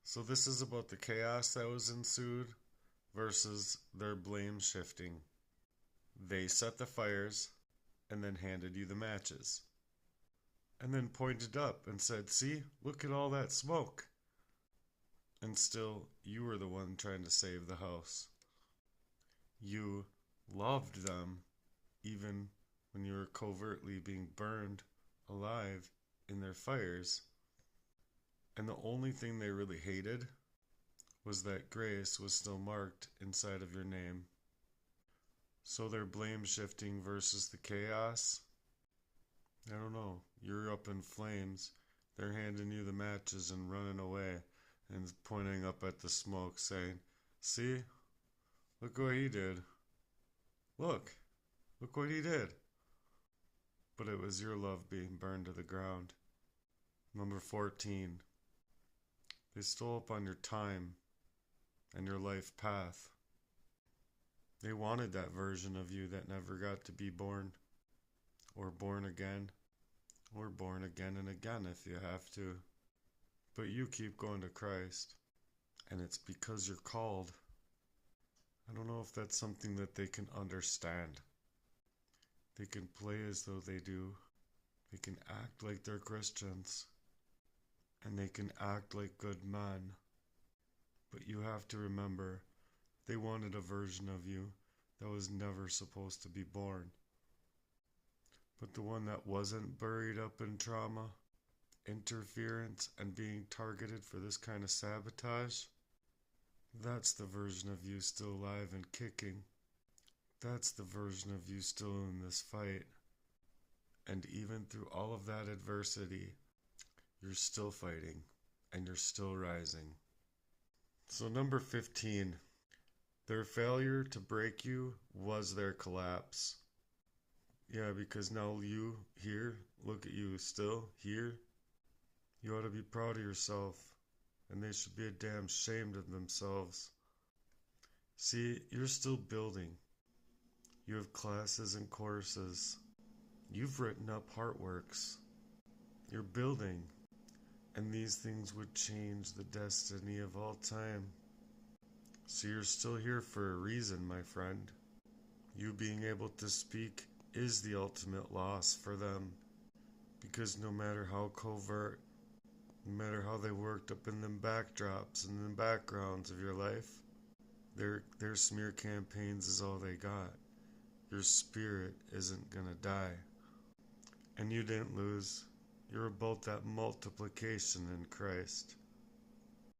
So this is about the chaos that was ensued versus their blame shifting. They set the fires and then handed you the matches. And then pointed up and said, "See, look at all that smoke." And still, you were the one trying to save the house. You loved them even when you were covertly being burned alive in their fires. And the only thing they really hated was that grace was still marked inside of your name. So their blame shifting versus the chaos, I don't know. You're up in flames. They're handing you the matches and running away and pointing up at the smoke saying, "See? Look what he did. Look. Look what he did." But it was your love being burned to the ground. Number 14. They stole up on your time and your life path. They wanted that version of you that never got to be born, or born again, or born again and again if you have to. But you keep going to Christ, and it's because you're called. I don't know if that's something that they can understand. They can play as though they do. They can act like they're Christians. And they can act like good men. But you have to remember, they wanted a version of you that was never supposed to be born. But the one that wasn't buried up in trauma, interference, and being targeted for this kind of sabotage, that's the version of you still alive and kicking. That's the version of you still in this fight. And even through all of that adversity, you're still fighting and you're still rising. So number 15, their failure to break you was their collapse. Yeah, because now you here, look at you still here. You ought to be proud of yourself, and they should be a damn ashamed of themselves. See, you're still building. You have classes and courses. You've written up heartworks. You're building. And these things would change the destiny of all time. So you're still here for a reason, my friend. You being able to speak is the ultimate loss for them. Because no matter how covert, no matter how they worked up in them backdrops and the backgrounds of your life, their smear campaigns is all they got. Your spirit isn't gonna die. And you didn't lose. You're about that multiplication in Christ.